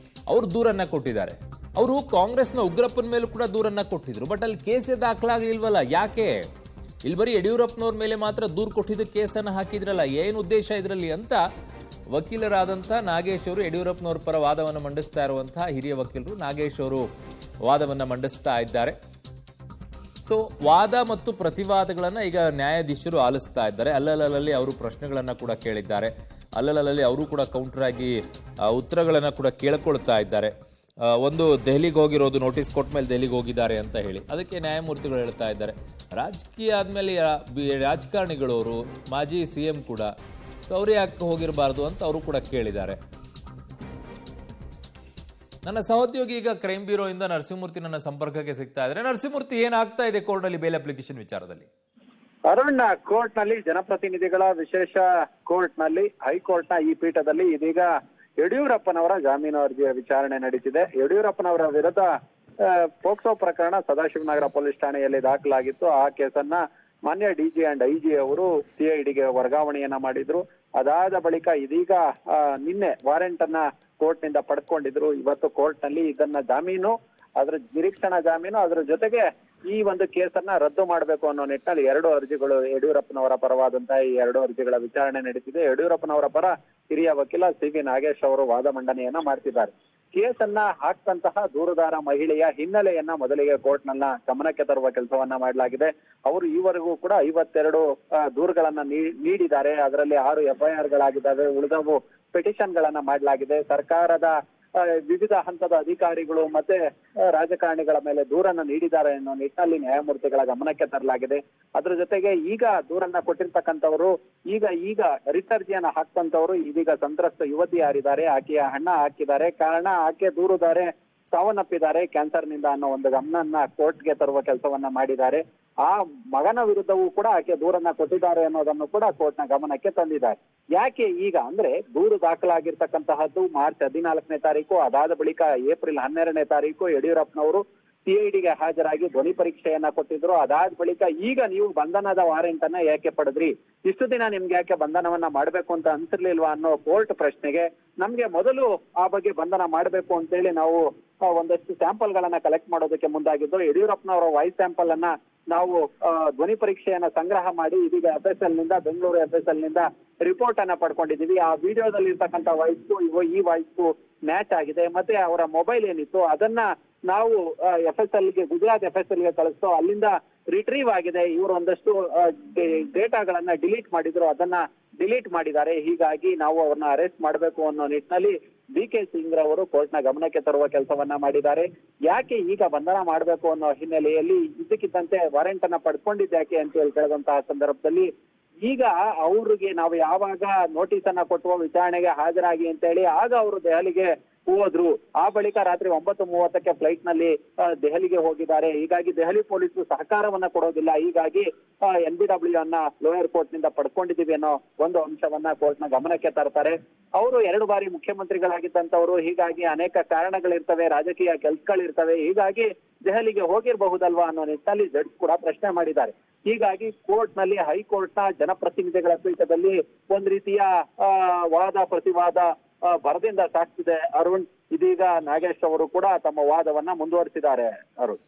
ಅವರು ದೂರನ್ನ ಕೊಟ್ಟಿದ್ದಾರೆ. ಅವರು ಕಾಂಗ್ರೆಸ್ನ ಉಗ್ರಪ್ಪನ ಮೇಲೂ ಕೂಡ ದೂರನ್ನ ಕೊಟ್ಟಿದ್ರು. ಬಟ್ ಅಲ್ಲಿ ಕೇಸೇ ದಾಖಲಾಗ್ಲಿಲ್ವಲ್ಲ, ಯಾಕೆ? ಇಲ್ಲಿ ಬರೀ ಯಡಿಯೂರಪ್ಪನವ್ರ ಮೇಲೆ ಮಾತ್ರ ದೂರು ಕೊಟ್ಟಿದ್ದು ಕೇಸನ್ನು ಹಾಕಿದ್ರಲ್ಲ, ಏನು ಉದ್ದೇಶ ಇದರಲ್ಲಿ ಅಂತ ವಕೀಲರಾದಂಥ ನಾಗೇಶ್ ಅವರು ಯಡಿಯೂರಪ್ಪನವ್ರ ಪರ ವಾದವನ್ನು ಮಂಡಿಸ್ತಾ ಇರುವಂತಹ ಹಿರಿಯ ವಕೀಲರು ನಾಗೇಶ್ ಅವರು ವಾದವನ್ನು ಮಂಡಿಸ್ತಾ ಇದ್ದಾರೆ. ಸೊ ವಾದ ಮತ್ತು ಪ್ರತಿವಾದಗಳನ್ನು ಈಗ ನ್ಯಾಯಾಧೀಶರು ಆಲಿಸ್ತಾ ಇದ್ದಾರೆ. ಅಲ್ಲಲ್ಲಿ ಅವರು ಪ್ರಶ್ನೆಗಳನ್ನು ಕೂಡ ಕೇಳಿದ್ದಾರೆ. ಅಲ್ಲಲ್ಲಿ ಅವರು ಕೂಡ ಕೌಂಟರ್ ಆಗಿ ಉತ್ತರಗಳನ್ನು ಕೂಡ ಕೇಳ್ಕೊಳ್ತಾ ಇದ್ದಾರೆ. ಒಂದು ದೆಹಲಿಗೆ ಹೋಗಿರೋದು, ನೋಟಿಸ್ ಕೊಟ್ಟ ಮೇಲೆ ದೆಹಲಿಗೆ ಹೋಗಿದ್ದಾರೆ ಅಂತ ಹೇಳಿ ಅದಕ್ಕೆ ನ್ಯಾಯಮೂರ್ತಿಗಳು ಹೇಳ್ತಾ ಇದ್ದಾರೆ ರಾಜಕೀಯ ಆದಮೇಲೆ ರಾಜಕಾರಣಿಗಳವರು ಮಾಜಿ CM ಕೂಡ, ಸೊ ಅವರು ಯಾಕೆ ಹೋಗಿರಬಾರ್ದು ಅಂತ ಅವರು ಕೂಡ ಕೇಳಿದ್ದಾರೆ. ನನ್ನ ಸಹೋದ್ಯೋಗಿ ಈಗ ಕ್ರೈಮ್ ಬ್ಯೂರೋ ಇಂದ ನರಸಿಂಹಮೂರ್ತಿ ನನ್ನ ಸಂಪರ್ಕಕ್ಕೆ ಸಿಗ್ತಾ ಇದ್ದಾರೆ. ನರಸಿಂಹಮೂರ್ತಿ, ಏನಾಗ್ತಾ ಇದೆ ಕೋರ್ಟ್ ನಲ್ಲಿ ಬೇಲ್ ಅಪ್ಲಿಕೇಶನ್ ವಿಚಾರದಲ್ಲಿ? ಅರುಣ್, ಕೋರ್ಟ್ ನಲ್ಲಿ ಜನಪ್ರತಿನಿಧಿಗಳ ವಿಶೇಷ ಕೋರ್ಟ್ ನಲ್ಲಿ ಹೈಕೋರ್ಟ್ ನ ಈ ಪೀಠದಲ್ಲಿ ಇದೀಗ ಯಡಿಯೂರಪ್ಪನವರ ಜಾಮೀನು ಅರ್ಜಿಯ ವಿಚಾರಣೆ ನಡೀತಿದೆ. ಯಡಿಯೂರಪ್ಪನವರ ವಿರುದ್ಧ ಪೋಕ್ಸೋ ಪ್ರಕರಣ ಸದಾಶಿವನಗರ ಪೊಲೀಸ್ ಠಾಣೆಯಲ್ಲಿ ದಾಖಲಾಗಿತ್ತು. ಆ ಕೇಸನ್ನ ಮಾನ್ಯ DG ಅಂಡ್ IG ಅವರು CIDಗೆ ವರ್ಗಾವಣೆಯನ್ನ ಮಾಡಿದ್ರು. ಅದಾದ ಬಳಿಕ ಇದೀಗ ನಿನ್ನೆ ವಾರೆಂಟ್ ಅನ್ನ ಕೋರ್ಟ್ ನಿಂದ ಪಡ್ಕೊಂಡಿದ್ರು. ಇವತ್ತು ಕೋರ್ಟ್ ನಲ್ಲಿ ಇದನ್ನ ಜಾಮೀನು, ಅದರ ನಿರೀಕ್ಷಣಾ ಜಾಮೀನು, ಅದರ ಜೊತೆಗೆ ಈ ಒಂದು ಕೇಸನ್ನ ರದ್ದು ಮಾಡಬೇಕು ಅನ್ನೋ ನಿಟ್ಟಿನಲ್ಲಿ 2 ಅರ್ಜಿಗಳು ಯಡಿಯೂರಪ್ಪನವರ ಪರವಾದಂತಹ ಈ 2 ಅರ್ಜಿಗಳ ವಿಚಾರಣೆ ನಡೀತಿದೆ. ಯಡಿಯೂರಪ್ಪನವರ ಪರ ಹಿರಿಯ ವಕೀಲ CV ನಾಗೇಶ್ ಅವರು ವಾದ ಮಂಡನೆಯನ್ನ ಮಾಡ್ತಿದ್ದಾರೆ. ಕೇಸನ್ನ ಹಾಕ್ತಂತಹ ದೂರುದಾರ ಮಹಿಳೆಯ ಹಿನ್ನೆಲೆಯನ್ನ ಮೊದಲಿಗೆ ಕೋರ್ಟ್ ನ ಗಮನಕ್ಕೆ ತರುವ ಕೆಲಸವನ್ನ ಮಾಡಲಾಗಿದೆ. ಅವರು ಈವರೆಗೂ ಕೂಡ 52 ದೂರುಗಳನ್ನ ನೀಡಿದ್ದಾರೆ. ಅದರಲ್ಲಿ 6 FIR ಗಳಾಗಿದ್ದಾವೆ. ಉಳಿದವು ಪಿಟಿಷನ್ ಗಳನ್ನ ಮಾಡಲಾಗಿದೆ. ಸರ್ಕಾರದ ವಿವಿಧ ಹಂತದ ಅಧಿಕಾರಿಗಳು ಮತ್ತೆ ರಾಜಕಾರಣಿಗಳ ಮೇಲೆ ದೂರನ್ನ ನೀಡಿದ್ದಾರೆ ಅನ್ನೋ ನಿಟ್ಟಿನಲ್ಲಿ ನ್ಯಾಯಮೂರ್ತಿಗಳ ಗಮನಕ್ಕೆ ತರಲಾಗಿದೆ. ಅದ್ರ ಜೊತೆಗೆ ಈಗ ದೂರನ್ನ ಕೊಟ್ಟಿರ್ತಕ್ಕಂಥವರು ಈಗ ರಿಟ್ ಅರ್ಜಿಯನ್ನ ಹಾಕ್ತಂತವ್ರು ಇದೀಗ ಸಂತ್ರಸ್ತ ಯುವತಿ ಯಾರಿದ್ದಾರೆ, ಆಕೆಯ ಹಣ ಹಾಕಿದ್ದಾರೆ, ಕಾರಣ ಆಕೆ ದೂರುದಾರೆ ಸಾವನ್ನಪ್ಪಿದ್ದಾರೆ ಕ್ಯಾನ್ಸರ್ನಿಂದ ಅನ್ನೋ ಒಂದು ಗಮನನ್ನ ಕೋರ್ಟ್ಗೆ ತರುವ ಕೆಲಸವನ್ನ ಮಾಡಿದ್ದಾರೆ. ಆ ಮಗನ ವಿರುದ್ಧವೂ ಕೂಡ ಆಕೆ ದೂರನ್ನ ಕೊಟ್ಟಿದ್ದಾರೆ ಅನ್ನೋದನ್ನು ಕೂಡ ಕೋರ್ಟ್ನ ಗಮನಕ್ಕೆ ತಂದಿದ್ದಾರೆ. ಯಾಕೆ ಈಗ ಅಂದ್ರೆ ದೂರು ದಾಖಲಾಗಿರ್ತಕ್ಕಂತಹದ್ದು ಮಾರ್ಚ್ 14ನೇ ತಾರೀಕು. ಅದಾದ ಬಳಿಕ ಏಪ್ರಿಲ್ 12ನೇ ತಾರೀಕು ಯಡಿಯೂರಪ್ಪನವರು CIDಗೆ ಹಾಜರಾಗಿ ಧ್ವನಿ ಪರೀಕ್ಷೆಯನ್ನ ಕೊಟ್ಟಿದ್ರು. ಅದಾದ ಬಳಿಕ ಈಗ ನೀವು ಬಂಧನದ ವಾರೆಂಟ್ ಅನ್ನ ಯಾಕೆ ಪಡೆದ್ರಿ, ಇಷ್ಟು ದಿನ ನಿಮ್ಗೆ ಯಾಕೆ ಬಂಧನವನ್ನ ಮಾಡ್ಬೇಕು ಅಂತ ಅನ್ಸಿರ್ಲಿಲ್ವಾ ಅನ್ನೋ ಕೋರ್ಟ್ ಪ್ರಶ್ನೆಗೆ ನಮ್ಗೆ ಮೊದಲು ಆ ಬಗ್ಗೆ ಬಂಧನ ಮಾಡ್ಬೇಕು ಅಂತೇಳಿ ನಾವು ಒಂದಷ್ಟು ಸ್ಯಾಂಪಲ್ ಗಳನ್ನ ಕಲೆಕ್ಟ್ ಮಾಡೋದಕ್ಕೆ ಮುಂದಾಗಿದ್ದು. ಯಡಿಯೂರಪ್ಪನವರ ವಾಯ್ಸ್ ಸ್ಯಾಂಪಲ್ ಅನ್ನ ನಾವು ಧ್ವನಿ ಪರೀಕ್ಷೆಯನ್ನ ಸಂಗ್ರಹ ಮಾಡಿ ಇದೀಗ FSL ನಿಂದ, ಬೆಂಗಳೂರು FSL ನಿಂದ ರಿಪೋರ್ಟ್ ಅನ್ನ ಪಡ್ಕೊಂಡಿದೀವಿ. ಆ ವಿಡಿಯೋದಲ್ಲಿ ಇರ್ತಕ್ಕಂಥ ವಾಯ್ಸ್ಗೂ ಈ ವಾಯ್ಸ್ಗೂ ಮ್ಯಾಚ್ ಆಗಿದೆ. ಮತ್ತೆ ಅವರ ಮೊಬೈಲ್ ಏನಿತ್ತು ಅದನ್ನ ನಾವು FSLಗೆ, ಗುಜರಾತ್ FSLಗೆ ಕಳಿಸ್ತೋ ಅಲ್ಲಿಂದ ರಿಟ್ರೀವ್ ಆಗಿದೆ. ಇವರು ಒಂದಷ್ಟು ಡೇಟಾಗಳನ್ನ ಡಿಲೀಟ್ ಮಾಡಿದ್ರು, ಅದನ್ನ ಡಿಲೀಟ್ ಮಾಡಿದ್ದಾರೆ. ಹೀಗಾಗಿ ನಾವು ಅವ್ರನ್ನ ಅರೆಸ್ಟ್ ಮಾಡಬೇಕು ಅನ್ನೋ ನಿಟ್ಟಿನಲ್ಲಿ BK ಸಿಂಗ್ ರವರು ಕೋರ್ಟ್ನ ಗಮನಕ್ಕೆ ತರುವ ಕೆಲಸವನ್ನ ಮಾಡಿದ್ದಾರೆ. ಯಾಕೆ ಈಗ ಬಂಧನ ಮಾಡಬೇಕು ಅನ್ನೋ ಹಿನ್ನೆಲೆಯಲ್ಲಿ ಇದ್ದಕ್ಕಿದ್ದಂತೆ ವಾರೆಂಟ್ ಅನ್ನ ಪಡ್ಕೊಂಡಿದ್ಯಾಕೆ ಅಂತ ಹೇಳಿ ಕೇಳಿದಂತಹ ಸಂದರ್ಭದಲ್ಲಿ ಈಗ ಅವ್ರಿಗೆ ನಾವು ಯಾವಾಗ ನೋಟಿಸ್ ಅನ್ನ ಕೊಟ್ಟುವ ವಿಚಾರಣೆಗೆ ಹಾಜರಾಗಿ ಅಂತ ಹೇಳಿ ಆಗ ಅವರು ದೆಹಲಿಗೆ ಹೋದ್ರು. ಆ ಬಳಿಕ ರಾತ್ರಿ 9:30ಕ್ಕೆ ಫ್ಲೈಟ್ ನಲ್ಲಿ ದೆಹಲಿಗೆ ಹೋಗಿದ್ದಾರೆ. ಹೀಗಾಗಿ ದೆಹಲಿ ಪೊಲೀಸರು ಸಹಕಾರವನ್ನ ಕೊಡೋದಿಲ್ಲ. ಹೀಗಾಗಿ NBW ಅನ್ನ ಲೋಯರ್ ಕೋರ್ಟ್ ನಿಂದ ಪಡ್ಕೊಂಡಿದೀವಿ ಅನ್ನೋ ಒಂದು ಅಂಶವನ್ನ ಕೋರ್ಟ್ ನ ಗಮನಕ್ಕೆ ತರ್ತಾರೆ. ಅವರು 2 ಬಾರಿ ಮುಖ್ಯಮಂತ್ರಿಗಳಾಗಿದ್ದಂತವ್ರು. ಹೀಗಾಗಿ ಅನೇಕ ಕಾರಣಗಳಿರ್ತವೆ, ರಾಜಕೀಯ ಕೆಲ್ಸಗಳಿರ್ತವೆ. ಹೀಗಾಗಿ ದೆಹಲಿಗೆ ಹೋಗಿರಬಹುದಲ್ವಾ ಅನ್ನೋ ನಿಟ್ಟಿನಲ್ಲಿ ಜಡ್ಜ್ ಕೂಡ ಪ್ರಶ್ನೆ ಮಾಡಿದ್ದಾರೆ. ಹೀಗಾಗಿ ಕೋರ್ಟ್ ನಲ್ಲಿ ಹೈಕೋರ್ಟ್ ನ ಜನಪ್ರತಿನಿಧಿಗಳ ಪೀಠದಲ್ಲಿ ಒಂದ್ ರೀತಿಯ ವಾದ ಪ್ರತಿವಾದ ಭರದಿಂದ ಸಾಕ್ತಿದೆ ಅರುಣ್. ಇದೀಗ ನಾಗೇಶ್ ಅವರು ಕೂಡ ತಮ್ಮ ವಾದವನ್ನ ಮುಂದುವರಿಸಿದ್ದಾರೆ ಅರುಣ್.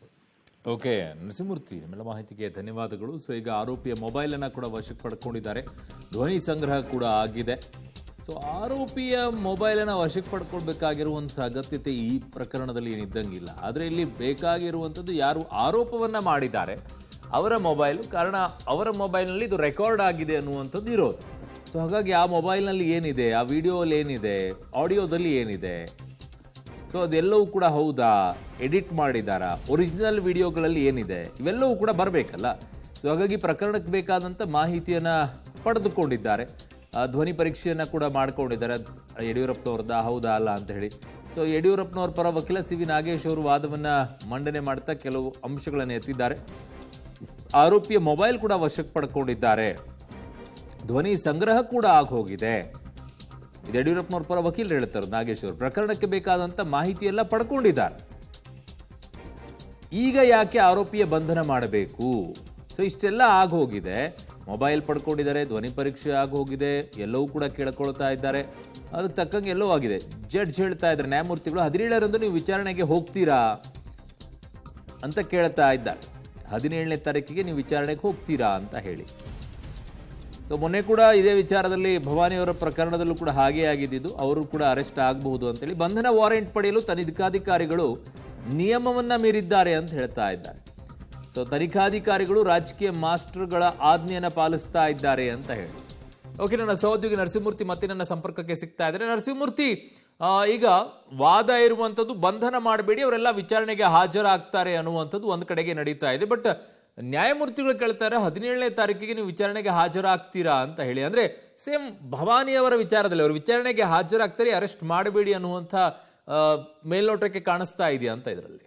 ಓಕೆ ನರಸಿಂಹಮೂರ್ತಿ, ನಿಮ್ಮೆಲ್ಲ ಮಾಹಿತಿಗೆ ಧನ್ಯವಾದಗಳು. ಸೊ ಈಗ ಆರೋಪಿಯ ಮೊಬೈಲ್ ಅನ್ನ ಕೂಡ ವಶಕ್ಕೆ ಪಡ್ಕೊಂಡಿದ್ದಾರೆ, ಧ್ವನಿ ಸಂಗ್ರಹ ಕೂಡ ಆಗಿದೆ. ಸೊ ಆರೋಪಿಯ ಮೊಬೈಲ್ ಅನ್ನ ವಶಕ್ಕೆ ಪಡ್ಕೊಳ್ಬೇಕಾಗಿರುವಂತ ಅಗತ್ಯತೆ ಈ ಪ್ರಕರಣದಲ್ಲಿ ಏನಿದ್ದಂಗಿಲ್ಲ. ಆದ್ರೆ ಇಲ್ಲಿ ಬೇಕಾಗಿರುವಂತದ್ದು ಯಾರು ಆರೋಪವನ್ನ ಮಾಡಿದ್ದಾರೆ ಅವರ ಮೊಬೈಲ್, ಕಾರಣ ಅವರ ಮೊಬೈಲ್ನಲ್ಲಿ ಇದು ರೆಕಾರ್ಡ್ ಆಗಿದೆ ಅನ್ನುವಂಥದ್ದು ಇರೋದು. ಸೊ ಹಾಗಾಗಿ ಆ ಮೊಬೈಲ್ನಲ್ಲಿ ಏನಿದೆ, ಆ ವಿಡಿಯೋಲ್ಲಿ ಏನಿದೆ, ಆಡಿಯೋದಲ್ಲಿ ಏನಿದೆ, ಸೊ ಅದೆಲ್ಲವೂ ಕೂಡ ಹೌದಾ, ಎಡಿಟ್ ಮಾಡಿದಾರಾ, ಒರಿಜಿನಲ್ ವಿಡಿಯೋಗಳಲ್ಲಿ ಏನಿದೆ, ಇವೆಲ್ಲವೂ ಕೂಡ ಬರಬೇಕಲ್ಲ. ಸೊ ಹಾಗಾಗಿ ಪ್ರಕರಣಕ್ಕೆ ಬೇಕಾದಂಥ ಮಾಹಿತಿಯನ್ನು ಪಡೆದುಕೊಂಡಿದ್ದಾರೆ. ಧ್ವನಿ ಪರೀಕ್ಷೆಯನ್ನು ಕೂಡ ಮಾಡ್ಕೊಂಡಿದ್ದಾರೆ. ಯಡಿಯೂರಪ್ಪನವ್ರದ ಹೌದಾ ಅಲ್ಲ ಅಂತ ಹೇಳಿ. ಸೊ ಯಡಿಯೂರಪ್ಪನವ್ರ ಪರ ವಕೀಲ ಸಿ ವಿ ನಾಗೇಶ್ ಅವರು ವಾದವನ್ನು ಮಂಡನೆ ಮಾಡ್ತಾ ಕೆಲವು ಅಂಶಗಳನ್ನು ಎತ್ತಿದ್ದಾರೆ. ಆರೋಪಿಯ ಮೊಬೈಲ್ ಕೂಡ ವಶಕ್ಕೆ ಪಡ್ಕೊಂಡಿದ್ದಾರೆ. ಧ್ವನಿ ಸಂಗ್ರಹ ಕೂಡ ಆಗೋಗಿದೆ. ಇದು ಯಡಿಯೂರಪ್ಪನವ್ರ ಪರ ವಕೀಲರು ಹೇಳ್ತಾರೆ. ನಾಗೇಶ್ ಅವರು ಪ್ರಕರಣಕ್ಕೆ ಬೇಕಾದಂತ ಮಾಹಿತಿ ಎಲ್ಲ ಪಡ್ಕೊಂಡಿದ್ದಾರೆ. ಈಗ ಯಾಕೆ ಆರೋಪಿಯ ಬಂಧನ ಮಾಡಬೇಕು? ಸೊ ಇಷ್ಟೆಲ್ಲ ಆಗೋಗಿದೆ. ಮೊಬೈಲ್ ಪಡ್ಕೊಂಡಿದ್ದಾರೆ, ಧ್ವನಿ ಪರೀಕ್ಷೆ ಆಗೋಗಿದೆ, ಎಲ್ಲವೂ ಕೂಡ ಕೇಳ್ಕೊಳ್ತಾ ಇದ್ದಾರೆ. ಅದಕ್ಕೆ ತಕ್ಕಂಗೆ ಎಲ್ಲವೂ ಆಗಿದೆ. ಜಡ್ಜ್ ಹೇಳ್ತಾ ಇದ್ದಾರೆ, ನ್ಯಾಯಮೂರ್ತಿಗಳು 17ರಂದು ನೀವು ವಿಚಾರಣೆಗೆ ಹೋಗ್ತೀರಾ ಅಂತ ಕೇಳ್ತಾ ಇದ್ದಾರೆ. 17ನೇ ತಾರೀಕಿಗೆ ನೀವು ವಿಚಾರಣೆಗೆ ಹೋಗ್ತೀರಾ ಅಂತ ಹೇಳಿ. ಸೊ ಮೊನ್ನೆ ಕೂಡ ಇದೇ ವಿಚಾರದಲ್ಲಿ ಭವಾನಿಯವರ ಪ್ರಕರಣದಲ್ಲೂ ಕೂಡ ಹಾಗೇ ಆಗಿದ್ದು, ಅವರು ಕೂಡ ಅರೆಸ್ಟ್ ಆಗಬಹುದು ಅಂತೇಳಿ ಬಂಧನ ವಾರೆಂಟ್ ಪಡೆಯಲು ತನಿಖಾಧಿಕಾರಿಗಳು ನಿಯಮವನ್ನ ಮೀರಿದ್ದಾರೆ ಅಂತ ಹೇಳ್ತಾ ಇದ್ದಾರೆ. ಸೊ ತನಿಖಾಧಿಕಾರಿಗಳು ರಾಜಕೀಯ ಮಾಸ್ಟರ್ಗಳ ಆಜ್ಞೆಯನ್ನು ಪಾಲಿಸ್ತಾ ಇದ್ದಾರೆ ಅಂತ ಹೇಳಿ. ಓಕೆ, ನನ್ನ ಸಹೋದ್ಯೋಗಿ ನರಸಿಂಹಮೂರ್ತಿ ಮತ್ತೆ ನನ್ನ ಸಂಪರ್ಕಕ್ಕೆ ಸಿಗ್ತಾ ಇದ್ದಾರೆ. ನರಸಿಂಹಮೂರ್ತಿ, ಈಗ ವಾದ ಇರುವಂಥದ್ದು ಬಂಧನ ಮಾಡಬೇಡಿ, ಅವರೆಲ್ಲ ವಿಚಾರಣೆಗೆ ಹಾಜರಾಗ್ತಾರೆ ಅನ್ನುವಂಥದ್ದು ಒಂದು ಕಡೆಗೆ ನಡೀತಾ ಇದೆ. ಬಟ್ ನ್ಯಾಯಮೂರ್ತಿಗಳು ಕೇಳ್ತಾರೆ 17ನೇ ತಾರೀಕಿಗೆ ನೀವು ವಿಚಾರಣೆಗೆ ಹಾಜರಾಗ್ತೀರಾ ಅಂತ ಹೇಳಿ. ಅಂದ್ರೆ ಸೇಮ್ ಭವಾನಿಯವರ ವಿಚಾರದಲ್ಲಿ ಅವರು ವಿಚಾರಣೆಗೆ ಹಾಜರಾಗ್ತಾರೆ, ಅರೆಸ್ಟ್ ಮಾಡಬೇಡಿ ಅನ್ನುವಂಥ ಮೇಲ್ನೋಟಕ್ಕೆ ಕಾಣಿಸ್ತಾ ಇದೆಯಾ ಅಂತ ಇದರಲ್ಲಿ?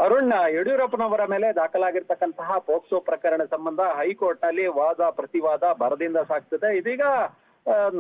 ಅರುಣ್, ಯಡಿಯೂರಪ್ಪನವರ ಮೇಲೆ ದಾಖಲಾಗಿರ್ತಕ್ಕಂತಹ ಪೋಕ್ಸೋ ಪ್ರಕರಣ ಸಂಬಂಧ ಹೈಕೋರ್ಟ್ ನಲ್ಲಿ ವಾದ ಪ್ರತಿವಾದ ಭರದಿಂದ ಸಾಗ್ತಿದೆ. ಇದೀಗ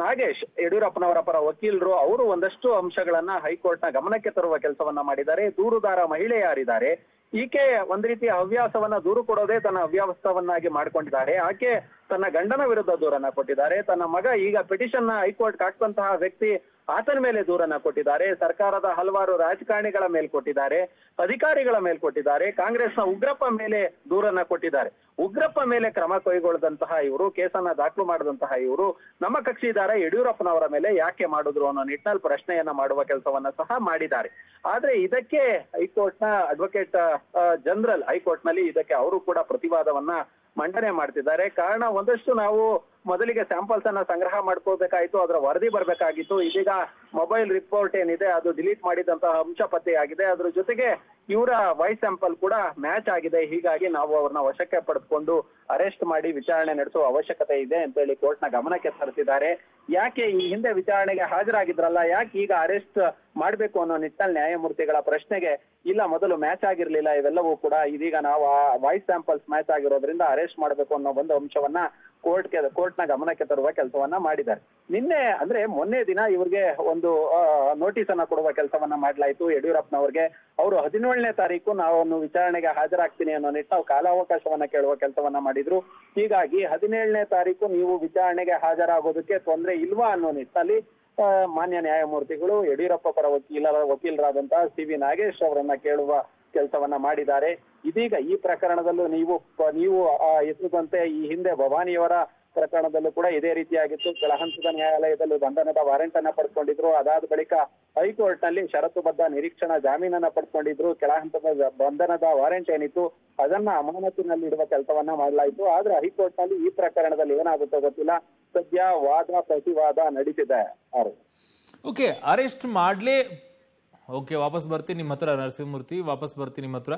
ನಾಗೇಶ್, ಯಡಿಯೂರಪ್ಪನವರ ಪರ ವಕೀಲರು, ಅವರು ಒಂದಷ್ಟು ಅಂಶಗಳನ್ನ ಹೈಕೋರ್ಟ್ ನ ಗಮನಕ್ಕೆ ತರುವ ಕೆಲಸವನ್ನ ಮಾಡಿದ್ದಾರೆ. ದೂರುದಾರ ಮಹಿಳೆ ಯಾರಿದ್ದಾರೆ, ಈಕೆ ಒಂದ್ ರೀತಿಯ ಹವ್ಯಾಸವನ್ನ ದೂರು ಕೊಡೋದೇ ತನ್ನ ಹವ್ಯಾಸವನ್ನಾಗಿ ಮಾಡ್ಕೊಂಡಿದ್ದಾರೆ. ಆಕೆ ತನ್ನ ಗಂಡನ ವಿರುದ್ಧ ದೂರನ್ನ ಕೊಟ್ಟಿದ್ದಾರೆ. ತನ್ನ ಮಗ ಈಗ ಪಿಟಿಷನ್ ನ ಹೈಕೋರ್ಟ್ ಹಾಕುವಂತಹ ವ್ಯಕ್ತಿ, ಆತನ ಮೇಲೆ ದೂರನ್ನ ಕೊಟ್ಟಿದ್ದಾರೆ. ಸರ್ಕಾರದ ಹಲವಾರು ರಾಜಕಾರಣಿಗಳ ಮೇಲೆ ಕೊಟ್ಟಿದ್ದಾರೆ, ಅಧಿಕಾರಿಗಳ ಮೇಲೆ ಕೊಟ್ಟಿದ್ದಾರೆ, ಕಾಂಗ್ರೆಸ್ನ ಉಗ್ರಪ್ಪ ಮೇಲೆ ದೂರನ್ನ ಕೊಟ್ಟಿದ್ದಾರೆ. ಉಗ್ರಪ್ಪ ಮೇಲೆ ಕ್ರಮ ಕೈಗೊಳ್ಳದಂತಹ ಇವರು, ಕೇಸನ್ನ ದಾಖಲು ಮಾಡಿದಂತಹ ಇವರು ನಮ್ಮ ಕಕ್ಷಿದಾರ ಯಡಿಯೂರಪ್ಪನವರ ಮೇಲೆ ಯಾಕೆ ಮಾಡಿದ್ರು ಅನ್ನೋ ನಿಟ್ಟಿನಲ್ಲಿ ಪ್ರಶ್ನೆಯನ್ನ ಮಾಡುವ ಕೆಲಸವನ್ನ ಸಹ ಮಾಡಿದ್ದಾರೆ. ಆದ್ರೆ ಇದಕ್ಕೆ ಹೈಕೋರ್ಟ್ ನ ಅಡ್ವೊಕೇಟ್ ಜನರಲ್ ಹೈಕೋರ್ಟ್ ನಲ್ಲಿ ಇದಕ್ಕೆ ಅವರು ಕೂಡ ಪ್ರತಿವಾದವನ್ನ ಮಂಡನೆ ಮಾಡ್ತಿದ್ದಾರೆ. ಕಾರಣ ಒಂದಷ್ಟು ನಾವು ಮೊದಲಿಗೆ ಸ್ಯಾಂಪಲ್ಸ್ ಅನ್ನ ಸಂಗ್ರಹ ಮಾಡ್ಕೋಬೇಕಾಯ್ತು, ಅದರ ವರದಿ ಬರ್ಬೇಕಾಗಿತ್ತು. ಇದೀಗ ಮೊಬೈಲ್ ರಿಪೋರ್ಟ್ ಏನಿದೆ ಅದು ಡಿಲೀಟ್ ಮಾಡಿದಂತಹ ಅಂಶ ಪತ್ತೆಯಾಗಿದೆ. ಅದ್ರ ಜೊತೆಗೆ ಇವರ ವಾಯ್ಸ್ ಸ್ಯಾಂಪಲ್ ಕೂಡ ಮ್ಯಾಚ್ ಆಗಿದೆ. ಹೀಗಾಗಿ ನಾವು ಅವ್ರನ್ನ ವಶಕ್ಕೆ ಪಡೆದುಕೊಂಡು ಅರೆಸ್ಟ್ ಮಾಡಿ ವಿಚಾರಣೆ ನಡೆಸುವ ಅವಶ್ಯಕತೆ ಇದೆ ಅಂತ ಹೇಳಿ ಕೋರ್ಟ್ ನ ಗಮನಕ್ಕೆ ತರ್ತಿದ್ದಾರೆ. ಯಾಕೆ ಈ ಹಿಂದೆ ವಿಚಾರಣೆಗೆ ಹಾಜರಾಗಿದ್ರಲ್ಲ, ಯಾಕೆ ಈಗ ಅರೆಸ್ಟ್ ಮಾಡ್ಬೇಕು ಅನ್ನೋ ನಿಟ್ಟಿನಲ್ಲಿ ನ್ಯಾಯಮೂರ್ತಿಗಳ ಪ್ರಶ್ನೆಗೆ ಇಲ್ಲ, ಮೊದಲು ಮ್ಯಾಚ್ ಆಗಿರ್ಲಿಲ್ಲ ಇವೆಲ್ಲವೂ ಕೂಡ, ಇದೀಗ ನಾವು ಆ ವಾಯ್ಸ್ ಸ್ಯಾಂಪಲ್ಸ್ ಮ್ಯಾಚ್ ಆಗಿರೋದ್ರಿಂದ ಅರೆಸ್ಟ್ ಮಾಡ್ಬೇಕು ಅನ್ನೋ ಒಂದು ಅಂಶವನ್ನ ಕೋರ್ಟ್ ನ ಗಮನಕ್ಕೆ ತರುವ ಕೆಲಸವನ್ನ ಮಾಡಿದ್ದಾರೆ. ನಿನ್ನೆ ಅಂದ್ರೆ ಮೊನ್ನೆ ದಿನ ಇವ್ರಿಗೆ ಒಂದು ನೋಟಿಸ್ ಅನ್ನ ಕೊಡುವ ಕೆಲಸವನ್ನ ಮಾಡ್ಲಾಯ್ತು ಯಡಿಯೂರಪ್ಪನವ್ರಿಗೆ. ಅವರು 17ನೇ ತಾರೀಕು ನಾವು ವಿಚಾರಣೆಗೆ ಹಾಜರಾಗ್ತೀನಿ ಅನ್ನೋ ನಿಟ್ಟಿನಲ್ಲಿ ಕಾಲಾವಕಾಶವನ್ನ ಕೇಳುವ ಕೆಲಸವನ್ನ ಮಾಡಿದ್ರು. ಹೀಗಾಗಿ 17ನೇ ತಾರೀಕು ನೀವು ವಿಚಾರಣೆಗೆ ಹಾಜರಾಗೋದಕ್ಕೆ ತೊಂದರೆ ಇಲ್ವಾ ಅನ್ನೋ ನಿಟ್ಟಿನಲ್ಲಿ ಮಾನ್ಯ ನ್ಯಾಯಮೂರ್ತಿಗಳು ಯಡಿಯೂರಪ್ಪ ಪರ ವಕೀಲರಾದಂತಹ ಸಿ ವಿ ನಾಗೇಶ್ ಅವರನ್ನ ಕೇಳುವ ಕೆಲಸವನ್ನ ಮಾಡಿದ್ದಾರೆ. ಇದೀಗ ಈ ಪ್ರಕರಣದಲ್ಲೂ ನೀವು ಎತ್ತುವಂತೆ ಈ ಹಿಂದೆ ಭವಾನಿಯವರ ಪ್ರಕರಣದಲ್ಲೂ ಕೂಡ ಇದೇ ರೀತಿಯಾಗಿತ್ತು. ಕೆಳಹಂತದ ನ್ಯಾಯಾಲಯದಲ್ಲಿ ಬಂಧನದ ವಾರೆಂಟ್ ಅನ್ನ ಪಡ್ಕೊಂಡಿದ್ರು. ಅದಾದ ಬಳಿಕ ಹೈಕೋರ್ಟ್ ನಲ್ಲಿ ಷರತ್ತುಬದ್ಧ ನಿರೀಕ್ಷಣಾ ಜಾಮೀನನ್ನ ಪಡ್ಕೊಂಡಿದ್ರು. ಕೆಳಹಂತದ ಬಂಧನದ ವಾರೆಂಟ್ ಏನಿತ್ತು ಅದನ್ನ ಅಮಾನತಿನಲ್ಲಿ ಇಡುವ ಕೆಲಸವನ್ನ ಮಾಡಲಾಯಿತು. ಆದ್ರೆ ಹೈಕೋರ್ಟ್ ನಲ್ಲಿ ಈ ಪ್ರಕರಣದಲ್ಲಿ ಏನಾಗುತ್ತೋ ಗೊತ್ತಿಲ್ಲ. ಸದ್ಯ ವಾದ ಪ್ರತಿವಾದ ನಡೀತಿದೆ. ಓಕೆ, ಅರೆಸ್ಟ್ ಮಾಡ್ಲೇ ಓಕೆ, ವಾಪಸ್ ಬರ್ತೀನಿ ನಿಮ್ಮ ಹತ್ರ ನರಸಿಂಹಮೂರ್ತಿ, ವಾಪಸ್ ಬರ್ತೀನಿ ನಿಮ್ಮ ಹತ್ರ.